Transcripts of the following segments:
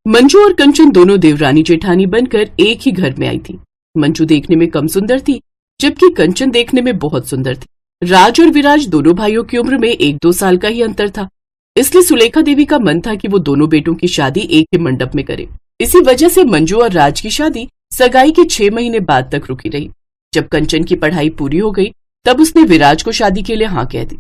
मंजू और कंचन दोनों देवरानी जेठानी बनकर एक ही घर में आई थी। मंजू देखने में कम सुंदर थी, जबकि कंचन देखने में बहुत सुंदर थी। राज और विराज दोनों भाइयों की उम्र में 1-2 साल का ही अंतर था, इसलिए सुलेखा देवी का मन था कि वो दोनों बेटों की शादी एक ही मंडप में करे। इसी वजह से मंजू और राज की शादी सगाई के 6 महीने बाद तक रुकी रही। जब कंचन की पढ़ाई पूरी हो गई, तब उसने विराज को शादी के लिए हाँ कह दी।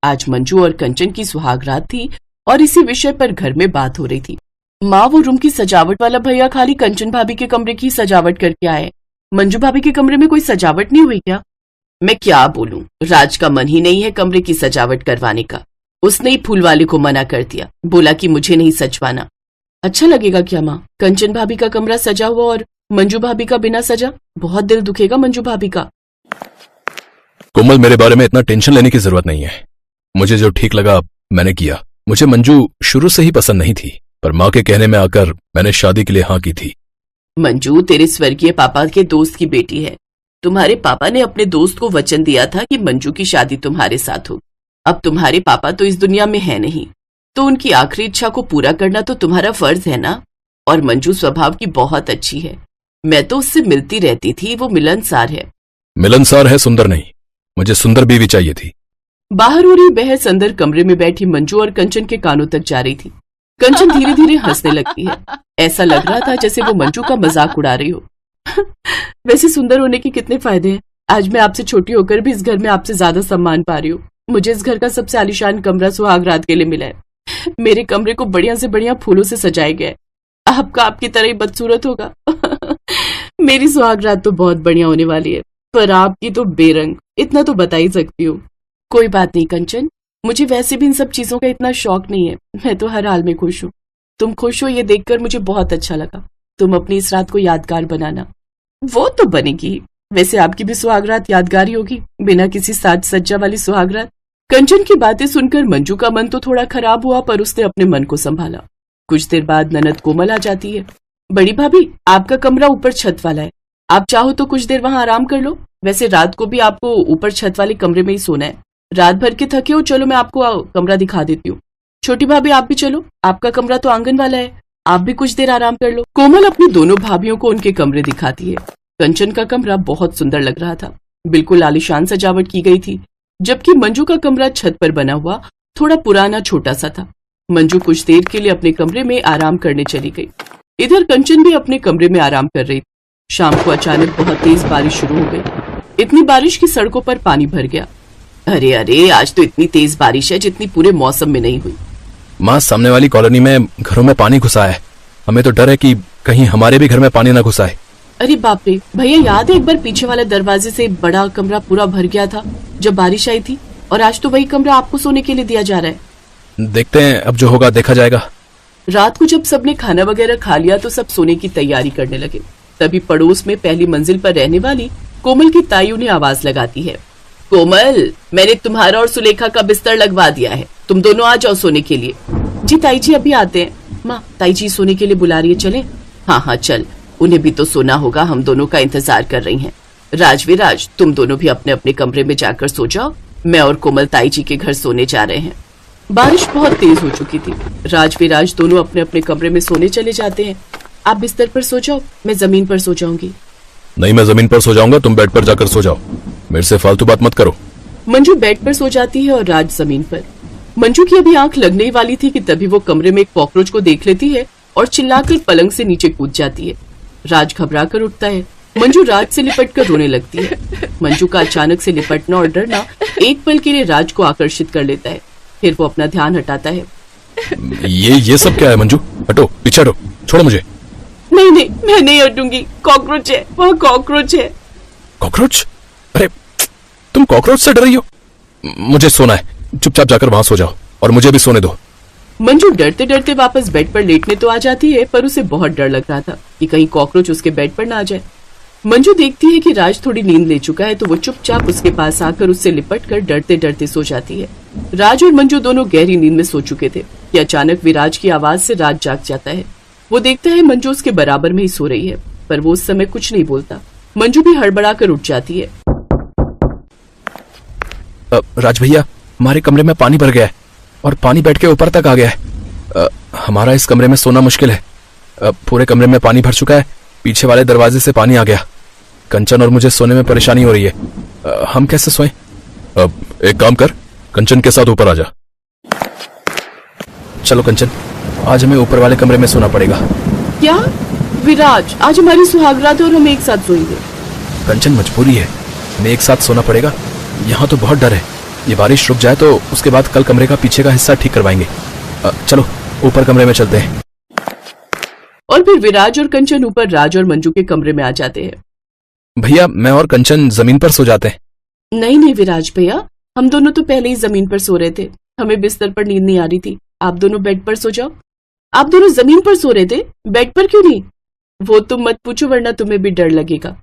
आज मंजू और कंचन की सुहागरात थी और इसी विषय पर घर में बात हो रही थी। माँ, वो रूम की सजावट वाला भैया खाली कंचन भाभी के कमरे की सजावट करके आए, मंजू भाभी के कमरे में कोई सजावट नहीं हुई क्या? मैं क्या बोलूं, राज का मन ही नहीं है कमरे की सजावट करवाने का। उसने ही फूल वाले को मना कर दिया, बोला कि मुझे नहीं सजवाना। अच्छा लगेगा क्या माँ, कंचन भाभी का कमरा सजा हुआ और मंजू भाभी का बिना सजा? बहुत दिल दुखेगा मंजू भाभी का। कोमल, मेरे बारे में इतना टेंशन लेने की जरूरत नहीं है। मुझे जो ठीक लगा मैंने किया। मुझे मंजू शुरू से ही पसंद नहीं थी, पर माँ के कहने में आकर मैंने शादी के लिए हाँ की थी। मंजू तेरे स्वर्गीय पापा के दोस्त की बेटी है। तुम्हारे पापा ने अपने दोस्त को वचन दिया था कि मंजू की शादी तुम्हारे साथ हो। अब तुम्हारे पापा तो इस दुनिया में है नहीं, तो उनकी आखिरी इच्छा को पूरा करना तो तुम्हारा फर्ज है ना। और मंजू स्वभाव की बहुत अच्छी है, मैं तो उससे मिलती रहती थी, वो मिलनसार है। मिलनसार है, सुंदर नहीं। मुझे सुंदर बीवी चाहिए थी। बाहर हो रही बहस अंदर कमरे में बैठी मंजू और कंचन के कानों तक जा रही थी। कंचन धीरे धीरे हंसने लगती है। ऐसा लग रहा था जैसे वो मंजू का मजाक उड़ा रही हो। वैसे सुंदर होने के कितने फायदे हैं। आज मैं आपसे छोटी होकर भी इस घर में आपसे ज्यादा सम्मान पा रही हूँ। मुझे इस घर का सबसे आलीशान कमरा सुहागरात के लिए मिला है। मेरे कमरे को बढ़िया से बढ़िया फूलों से सजाया गया है। आपका आपकी तरह ही बदसूरत होगा। मेरी सुहागरात तो बहुत बढ़िया होने वाली है, पर आपकी तो बेरंग, इतना तो बता ही सकती हूँ। कोई बात नहीं कंचन, मुझे वैसे भी इन सब चीजों का इतना शौक नहीं है। मैं तो हर हाल में खुश हूँ। तुम खुश हो ये देखकर मुझे बहुत अच्छा लगा। तुम अपनी इस रात को यादगार बनाना। वो तो बनेगी। वैसे आपकी भी सुहागरात यादगार ही होगी, बिना किसी साज सज्जा वाली सुहागरात। कंचन की बातें सुनकर मंजू का मन तो थोड़ा खराब हुआ, पर उसने अपने मन को संभाला। कुछ देर बाद ननद कोमल आ जाती है। बड़ी भाभी, आपका कमरा ऊपर छत वाला है, आप चाहो तो कुछ देर वहां आराम कर लो। वैसे रात को भी आपको ऊपर छत वाले कमरे में ही सोना है। रात भर के थके हो, चलो मैं आपको कमरा दिखा देती हूँ। छोटी भाभी आप भी चलो, आपका कमरा तो आंगन वाला है, आप भी कुछ देर आराम कर लो। कोमल अपनी दोनों भाभियों को उनके कमरे दिखाती है। कंचन का कमरा बहुत सुंदर लग रहा था, बिल्कुल आलीशान सजावट की गई थी, जबकि मंजू का कमरा छत पर बना हुआ थोड़ा पुराना छोटा सा था। मंजू कुछ देर के लिए अपने कमरे में आराम करने चली गई। इधर कंचन भी अपने कमरे में आराम कर रही थी। शाम को अचानक बहुत तेज बारिश शुरू हो गई। इतनी बारिश की सड़कों पर पानी भर गया। अरे अरे, आज तो इतनी तेज बारिश है जितनी पूरे मौसम में नहीं हुई। माँ, सामने वाली कॉलोनी में घरों में पानी घुसा है। हमें तो डर है कि कहीं हमारे भी घर में पानी ना घुसाए। अरे बाप रे भैया, याद है एक बार पीछे वाले दरवाजे से बड़ा कमरा पूरा भर गया था जब बारिश आई थी, और आज तो वही कमरा आपको सोने के लिए दिया जा रहा है। देखते हैं, अब जो होगा देखा जाएगा। रात को जब सबने खाना वगैरह खा लिया तो सब सोने की तैयारी करने लगे। तभी पड़ोस में पहली मंजिल पर रहने वाली कोमल की ताई उन्हें आवाज लगाती है। कोमल, मैंने तुम्हारा और सुलेखा का बिस्तर लगवा दिया है, तुम दोनों आ जाओ सोने के लिए। जी ताई जी अभी आते हैं। माँ, ताई जी सोने के लिए बुला रही है, चले? हाँ हाँ चल, उन्हें भी तो सोना होगा, हम दोनों का इंतजार कर रही हैं। राजविराज, तुम दोनों भी अपने अपने कमरे में जाकर सो जाओ, मैं और कोमल ताई जी के घर सोने जा रहे हैं। बारिश बहुत तेज हो चुकी थी। राजविराज दोनों अपने अपने कमरे में सोने चले जाते हैं। आप बिस्तर पर सो जाओ, मैं जमीन पर सो जाऊंगी। नहीं, मैं जमीन पर सो जाऊंगा, तुम बेड पर जाकर सो जाओ। मेरे से फालतू बात मत करो। मंजू बेड पर सो जाती है और राज जमीन पर। मंजू की अभी आंख लगने ही वाली थी कि तभी वो कमरे में एक कॉकरोच को देख लेती है और चिल्लाकर पलंग से नीचे कूद जाती है। राज घबरा कर उठता है। मंजू राज से लिपटकर रोने लगती है। मंजू का अचानक से लिपटना और डरना एक पल के लिए राज को आकर्षित कर लेता है, फिर वो अपना ध्यान हटाता है। ये सब क्या है मंजू? हटो, पीछे हटो, छोड़ो मुझे। नहीं नहीं, मैं नहीं हटूंगी, कॉकरोच है, वह कॉकरोच है। कॉकरोच? अरे तुम कॉकरोच से डर रही हो? मुझे सोना है, चुपचाप जाकर वहां सो जाओ और मुझे भी सोने दो। मंजू डरते डरते वापस बेड पर लेटने तो आ जाती है, पर उसे बहुत डर लग रहा था कि कहीं कॉकरोच उसके बेड पर ना आ जाए। मंजू देखती है कि राज थोड़ी नींद ले चुका है, तो वो चुपचाप उसके पास आकर उससे लिपटकर डरते डरते सो जाती है। राज और मंजू दोनों गहरी नींद में सो चुके थे कि अचानक विराज की आवाज से राज जाग जाता है। वो देखता है मंजू उसके बराबर में ही सो रही है, पर वो उस समय कुछ नहीं बोलता। मंजू भी हड़बड़ा कर उठ जाती है। राज भैया, हमारे कमरे में पानी भर गया है और पानी बैठ के ऊपर तक आ गया है। हमारा इस कमरे में सोना मुश्किल है। पूरे कमरे में पानी भर चुका है। पीछे वाले दरवाजे से पानी आ गया। कंचन और मुझे सोने में परेशानी हो रही है। हम कैसे सोएं? एक काम कर, कंचन के साथ ऊपर आ जा। चलो कंचन, आज हमें ऊपर वाले कमरे में सोना पड़ेगा। क्या विराज, आज हमारी सुहागरात है और हम एक साथ सोएंगे। कंचन, मजबूरी है, हमें एक साथ सोना पड़ेगा। यहाँ तो बहुत डर है। ये बारिश रुक जाए तो उसके बाद कल कमरे का पीछे का हिस्सा ठीक करवाएंगे। चलो ऊपर कमरे में चलते हैं। और फिर विराज और कंचन ऊपर राज और मंजू के कमरे में आ जाते हैं। भैया, मैं और कंचन जमीन पर सो जाते हैं। नहीं नहीं विराज भैया, हम दोनों तो पहले ही जमीन पर सो रहे थे। हमें बिस्तर पर नींद नहीं आ रही थी। आप दोनों बेड पर सो जाओ। आप दोनों जमीन पर सो रहे थे, बेड पर क्यों नहीं? वो तुम मत पूछो, वरना तुम्हें भी डर लगेगा।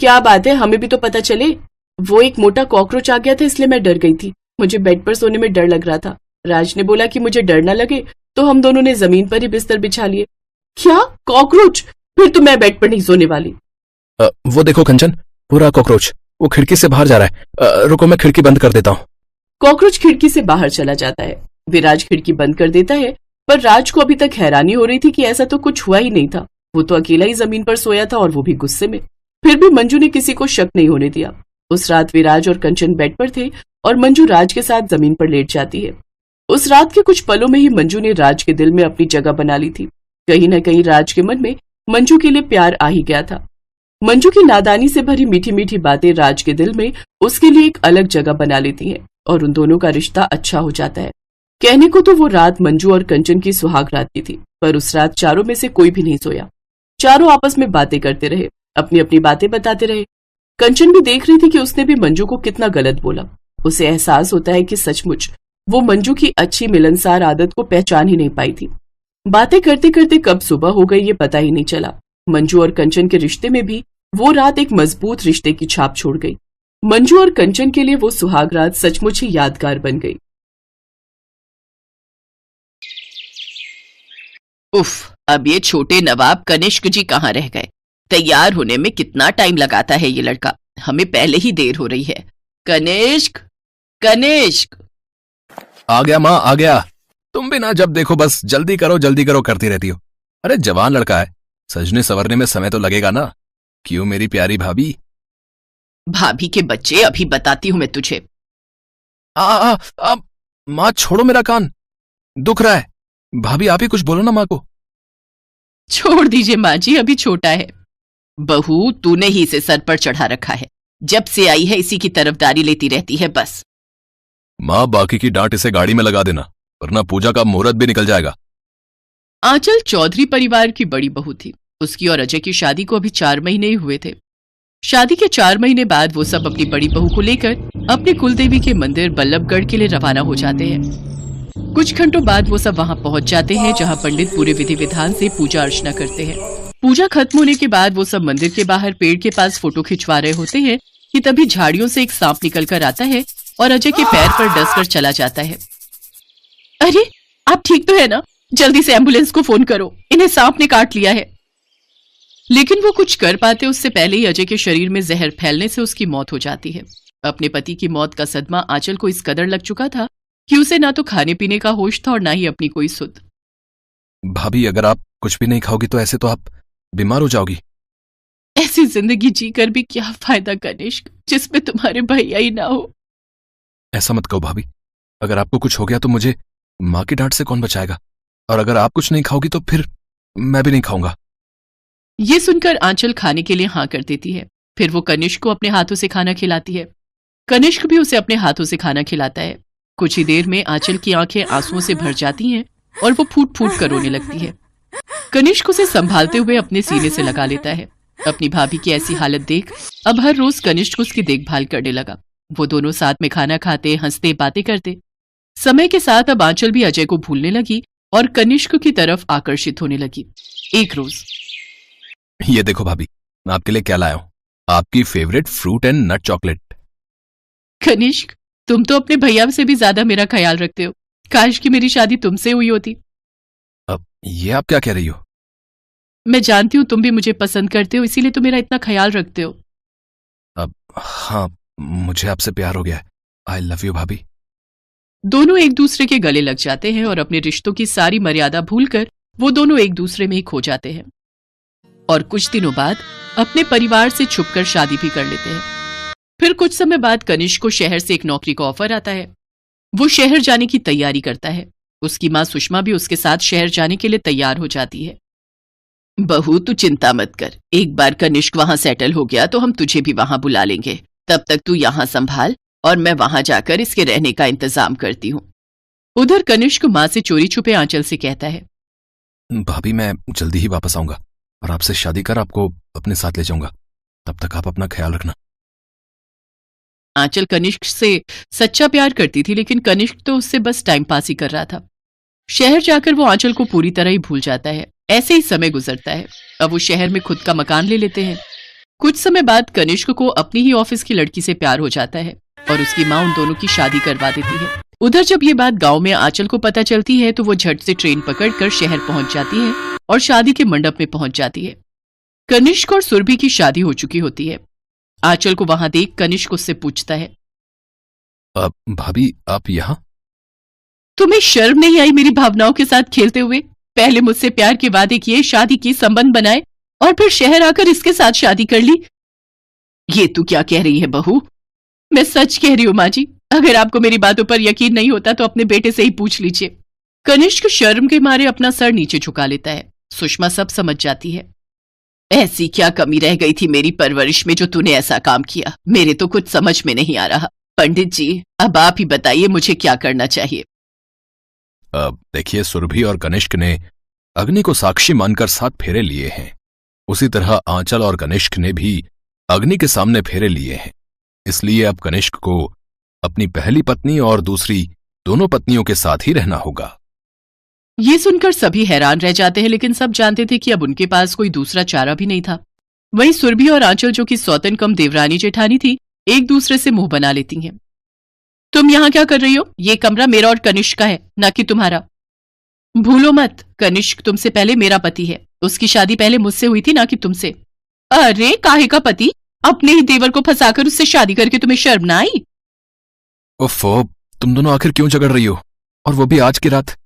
क्या बात है, हमें भी तो पता चले। वो एक मोटा कॉकरोच आ गया था, इसलिए मैं डर गई थी। मुझे बेड पर सोने में डर लग रहा था। राज ने बोला कि मुझे डर ना लगे, तो हम दोनों ने जमीन पर ही बिस्तर बिछा लिए। क्या कॉकरोच? फिर तो मैं बेड पर नहीं सोने वाली। वो देखो कंचन, पूरा कॉकरोच वो खिड़की से बाहर जा रहा है। रुको, मैं खिड़की बंद कर देता हूँ। कॉकरोच खिड़की से बाहर चला जाता है। विराज खिड़की बंद कर देता है, पर राज को अभी तक हैरानी हो रही थी कि ऐसा तो कुछ हुआ ही नहीं था। वो तो अकेला ही जमीन पर सोया था, और वो भी गुस्से में। फिर भी मंजू ने किसी को शक नहीं होने दिया। उस रात विराज और कंचन बेड पर थे और मंजू राज के साथ जमीन पर लेट जाती है। उस रात के कुछ पलों में ही मंजू ने राज के दिल में अपनी जगह बना ली थी। कहीं न कहीं राज के मन में मंजू के लिए प्यार आ ही गया था। मंजू की नादानी से भरी मीठी मीठी बातें राज के दिल में उसके लिए एक अलग जगह बना लेती हैं, और उन दोनों का रिश्ता अच्छा हो जाता है। कहने को तो वो रात मंजू और कंचन की सुहाग रात की थी, पर उस रात चारों में से कोई भी नहीं सोया। चारों आपस में बातें करते रहे, अपनी अपनी बातें बताते रहे। कंचन भी देख रही थी कि उसने भी मंजू को कितना गलत बोला। उसे एहसास होता है कि सचमुच वो मंजू की अच्छी मिलनसार आदत को पहचान ही नहीं पाई थी। बातें करते करते कब सुबह हो गई ये पता ही नहीं चला। मंजू और कंचन के रिश्ते में भी वो रात एक मजबूत रिश्ते की छाप छोड़ गई। मंजू और कंचन के लिए वो सुहाग रात सचमुच ही यादगार बन गई। उफ, अब ये छोटे नवाब कनिष्क जी कहाँ रह गए? तैयार होने में कितना टाइम लगाता है ये लड़का। हमें पहले ही देर हो रही है। कनिष्क, कनिष्क। आ गया माँ, आ गया। तुम भी ना जब देखो बस जल्दी करो करती रहती हो। अरे जवान लड़का है, सजने संवरने में समय तो लगेगा ना। क्यों मेरी प्यारी भाभी? भाभी के बच्चे, अभी बताती हूं मैं तुझे। माँ छोड़ो मेरा कान, दुख रहा है। भाभी आप ही कुछ बोलो ना माँ को। छोड़ दीजिए माँ जी, अभी छोटा है। बहू, तूने ही इसे सर पर चढ़ा रखा है। जब से आई है इसी की तरफदारी लेती रहती है बस। माँ, बाकी की डांट इसे गाड़ी में लगा देना, वरना पूजा का मुहूर्त भी निकल जाएगा। आंचल चौधरी परिवार की बड़ी बहू थी। उसकी और अजय की शादी को अभी 4 महीने ही हुए थे। शादी के 4 महीने बाद वो सब अपनी बड़ी बहू को लेकर अपने कुलदेवी के मंदिर बल्लभगढ़ के लिए रवाना हो जाते हैं। कुछ घंटों बाद वो सब वहां पहुंच जाते हैं, जहां पंडित पूरे विधि विधान से पूजा अर्चना करते हैं। पूजा खत्म होने के बाद वो सब मंदिर के बाहर पेड़ के पास फोटो खिंचवा रहे होते हैं कि तभी झाड़ियों से एक सांप निकल कर आता है और अजय के पैर पर डसकर चला जाता है। अरे, आप ठीक तो है ना? जल्दी से एम्बुलेंस को फोन करो, इन्हें सांप ने काट लिया है। लेकिन वो कुछ कर पाते उससे पहले ही अजय के शरीर में जहर फैलने से उसकी मौत हो जाती है। अपने पति की मौत का सदमा आंचल को इस कदर लग चुका था कि उसे ना तो खाने पीने का होश था और ना ही अपनी कोई सुध। भाभी, अगर आप कुछ भी नहीं खाओगी तो ऐसे तो आप बीमार हो जाओगी। ऐसी जिंदगी जीकर भी क्या फायदा कनिष्क, जिसमें तुम्हारे भैया ही ना हो। ऐसा मत कहो भाभी, अगर आपको कुछ हो गया तो मुझे माँ की डांट से कौन बचाएगा? और अगर आप कुछ नहीं खाओगी तो फिर मैं भी नहीं खाऊंगा। ये सुनकर आंचल खाने के लिए हाँ कर देती है। फिर वो कनिष्क को अपने हाथों से खाना खिलाती है। कनिष्क भी उसे अपने हाथों से खाना खिलाता है। कुछ ही देर में आंचल की आंखें आंसुओं से भर जाती हैं और वो फूट फूट कर रोने लगती है। कनिष्क उसे संभालते हुए अपने सीने से लगा लेता है। अपनी भाभी की ऐसी हालत देख अब हर रोज कनिष्क उसकी देखभाल करने लगा। वो दोनों साथ में खाना खाते, हंसते, बातें करते। समय के साथ अब आंचल भी अजय को भूलने लगी और कनिष्क की तरफ आकर्षित होने लगी। एक रोज, ये देखो भाभी, मैं आपके लिए क्या लाया हूं, आपकी favourite fruit and nut chocolate. Kanishk, तुम तो अपने भैया से भी ज्यादा मेरा ख्याल रखते हो। काश कि मेरी शादी तुमसे हुई होती। अब ये आप क्या कह रही हो? मैं जानती हूँ तुम भी मुझे पसंद करते हो, इसीलिए तो मेरा इतना ख्याल रखते हो। अब हाँ, मुझे आपसे प्यार हो गया है। आई लव यू भाभी। दोनों एक दूसरे के गले लग जाते हैं और अपने रिश्तों की सारी मर्यादा भूलकर वो दोनों एक दूसरे में ही खो जाते हैं और कुछ दिनों बाद अपने परिवार से छुपकर शादी भी कर लेते हैं। फिर कुछ समय बाद कनिष्क को शहर से एक नौकरी का ऑफर आता है। वो शहर जाने की तैयारी करता है। उसकी माँ सुषमा भी उसके साथ शहर जाने के लिए तैयार हो जाती है। बहू, तू चिंता मत कर, एक बार कनिष्क वहां सेटल हो गया तो हम तुझे भी वहां बुला लेंगे। तब तक तू यहां संभाल और मैं वहां जाकर इसके रहने का इंतजाम करती हूँ। उधर कनिष्क माँ से चोरी छुपे आंचल से कहता है, भाभी मैं जल्दी ही वापस आऊंगा और आपसे शादी कर आपको अपने साथ ले जाऊंगा। तब तक आप अपना ख्याल रखना। आंचल कनिष्क से सच्चा प्यार करती थी, लेकिन कनिष्क तो उससे बस टाइम पास ही कर रहा था। शहर जाकर वो आंचल को पूरी तरह ही भूल जाता है। ऐसे ही समय गुजरता है। अब वो शहर में खुद का मकान ले लेते हैं। कुछ समय बाद कनिष्क को अपनी ही ऑफिस की लड़की से प्यार हो जाता है और उसकी माँ उन दोनों की शादी करवा देती है। उधर जब ये बात गांव में आंचल को पता चलती है तो वो झट से ट्रेन पकड़कर शहर पहुंच जाती है और शादी के मंडप में पहुंच जाती है। कनिष्क और सुरभि की शादी हो चुकी होती है। आंचल को वहां देख कनिष्क उससे पूछता है, भाभी आप यहाँ? तुम्हें शर्म नहीं आई मेरी भावनाओं के साथ खेलते हुए? पहले मुझसे प्यार के वादे किए, शादी की, संबंध बनाए और फिर शहर आकर इसके साथ शादी कर ली। ये तू क्या कह रही है बहू? मैं सच कह रही हूं माँ जी। अगर आपको मेरी बातों पर यकीन नहीं होता तो अपने बेटे से ही पूछ लीजिए। कनिष्क शर्म के मारे अपना सर नीचे झुका लेता है। सुषमा सब समझ जाती है। ऐसी क्या कमी रह गई थी मेरी परवरिश में जो तूने ऐसा काम किया? मेरे तो कुछ समझ में नहीं आ रहा। पंडित जी, अब आप ही बताइए मुझे क्या करना चाहिए। देखिए, सुरभि और कनिष्क ने अग्नि को साक्षी मानकर 7 फेरे लिए हैं। उसी तरह आंचल और कनिष्क ने भी अग्नि के सामने फेरे लिए हैं। इसलिए अब कनिष्क को अपनी पहली पत्नी और दूसरी दोनों पत्नियों के साथ ही रहना होगा। ये सुनकर सभी हैरान रह जाते हैं, लेकिन सब जानते थे कि अब उनके पास कोई दूसरा चारा भी नहीं था। वहीं सुरभि और आंचल, जो कि सौतन कम देवरानी जेठानी थी, एक दूसरे से मुंह बना लेती हैं। तुम यहाँ क्या कर रही हो? ये कमरा मेरा और कनिष्क का है, ना कि तुम्हारा। भूलो मत, कनिष्क तुमसे पहले मेरा पति है। उसकी शादी पहले मुझसे हुई थी, ना कि तुमसे। अरे काहे का पति? अपने ही देवर को फंसाकर उससे शादी करके तुम्हें शर्म ना आई? ओफो, तुम दोनों आखिर क्यों झगड़ रही हो, और वो भी आज की रात?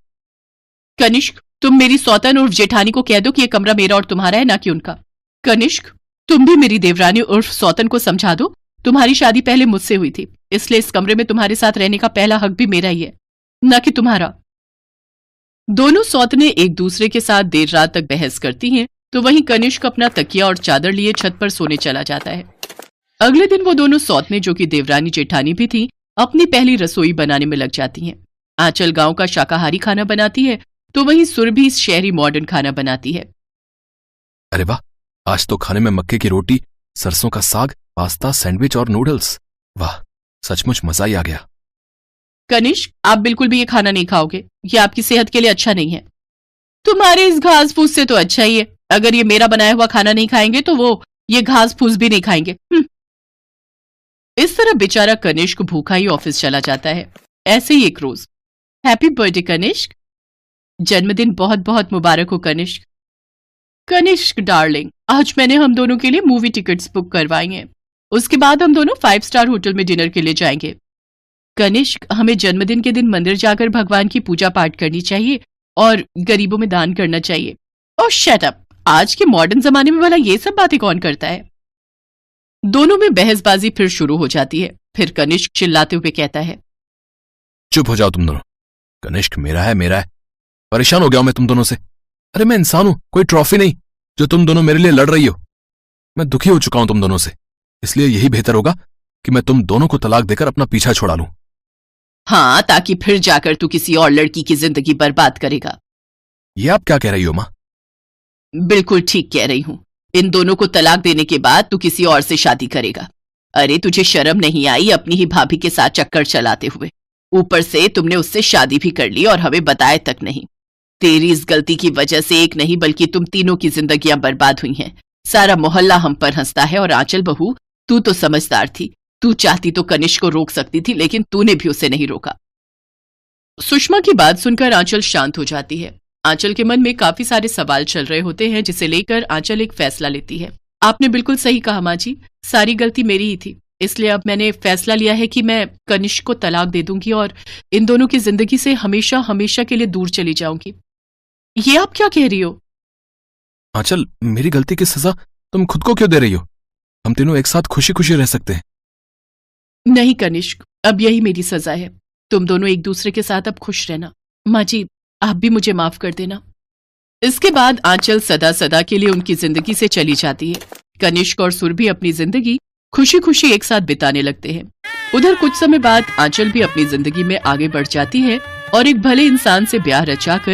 कनिष्क, तुम मेरी सौतन उर्फ जेठानी को कह दो कि यह कमरा मेरा और तुम्हारा है, ना कि उनका। कनिष्क, तुम भी मेरी देवरानी उर्फ सौतन को समझा दो, तुम्हारी शादी पहले मुझसे हुई थी, इसलिए इस कमरे में तुम्हारे साथ रहने का पहला हक भी मेरा ही है, ना कि तुम्हारा। दोनों सौतनें एक दूसरे के साथ देर रात तक बहस करती हैं, तो वहीं कनिष्क अपना तकिया और चादर लिए छत पर सोने चला जाता है। अगले दिन वो दोनों सौतनें, जो कि देवरानी जेठानी भी थी, अपनी पहली रसोई बनाने में लग जाती हैं। आंचल गांव का शाकाहारी खाना बनाती है, तो वहीं सुरभि शहरी मॉडर्न खाना बनाती है। अरे वाह, आज तो खाने में मक्के की रोटी, सरसों का साग, पास्ता, सैंडविच और नूडल्स। वाह, सचमुच मजा ही आ गया। कनिष्क, आप बिल्कुल भी ये खाना नहीं खाओगे, ये आपकी सेहत के लिए अच्छा नहीं है। तुम्हारे इस घास फूस से तो अच्छा ही है। अगर ये मेरा बनाया हुआ खाना नहीं खाएंगे तो वो ये घास फूस भी नहीं खाएंगे। इस तरह बेचारा कनिष्क भूखा ही ऑफिस चला जाता है। ऐसे ही एक रोज। Happy birthday Kanishka. जन्मदिन बहुत बहुत मुबारक हो कनिष्क। कनिष्क डार्लिंग, आज मैंने हम दोनों के लिए मूवी टिकट्स बुक करवाई हैं। उसके बाद हम दोनों 5 स्टार होटल में डिनर के लिए जाएंगे। कनिष्क, हमें जन्मदिन के दिन मंदिर जाकर भगवान की पूजा पाठ करनी चाहिए और गरीबों में दान करना चाहिए। ओह शट अप, आज के मॉडर्न जमाने में भला ये सब बातें कौन करता है? दोनों में बहसबाजी फिर शुरू हो जाती है। फिर कनिष्क चिल्लाते हुए कहता है, चुप हो जाओ तुम दोनों। कनिष्क मेरा है, मेरा है। परेशान हो गया हूं मैं तुम दोनों से। अरे मैं इंसान हूं, कोई ट्रॉफी नहीं जो तुम दोनों मेरे लिए लड़ रही हो। मैं दुखी हो चुका हूं तुम दोनों से, इसलिए यही बेहतर होगा कि मैं तुम दोनों को तलाक देकर अपना पीछा छुड़ा लूं। हाँ, ताकि फिर जाकर तू किसी और लड़की की जिंदगी बर्बाद करेगा। ये आप क्या कह रही हो मां? बिल्कुल ठीक कह रही हूं। इन दोनों को तलाक देने के बाद तू किसी और से शादी करेगा। अरे तुझे शर्म नहीं आई अपनी ही भाभी के साथ चक्कर चलाते हुए? ऊपर से तुमने उससे शादी भी कर ली और हमें बताए तक नहीं। तेरी इस गलती की वजह से एक नहीं बल्कि तुम तीनों की जिंदगियां बर्बाद हुई हैं। सारा मोहल्ला हम पर हंसता है। और आंचल बहू, तू तो समझदार थी। तू चाहती तो कनिष्क को रोक सकती थी, लेकिन तूने भी उसे नहीं रोका। सुषमा की बात सुनकर आंचल शांत हो जाती है। आंचल के मन में काफी सारे सवाल चल रहे होते हैं, जिसे लेकर आंचल एक फैसला लेती है। आपने बिल्कुल सही कहा माँ जी, सारी गलती मेरी ही थी। इसलिए अब मैंने फैसला लिया है कि मैं कनिष्क को तलाक दे दूंगी और इन दोनों की जिंदगी से हमेशा हमेशा के लिए दूर चली जाऊंगी। ये आप क्या कह रही हो? आंचल, मेरी गलती की सजा तुम खुद को क्यों दे रही हो? हम तीनों एक साथ खुशी खुशी रह सकते हैं। नहीं कनिष्क, अब यही मेरी सजा है। तुम दोनों एक दूसरे के साथ अब खुश रहना। माँ जी, आप भी मुझे माफ कर देना। इसके बाद आंचल सदा सदा के लिए उनकी जिंदगी से चली जाती है। कनिष्क और सुरभि अपनी जिंदगी खुशी खुशी एक साथ बिताने लगते हैं। उधर कुछ समय बाद आंचल भी अपनी जिंदगी में आगे बढ़ जाती है और एक भले इंसान से ब्याह रचाकर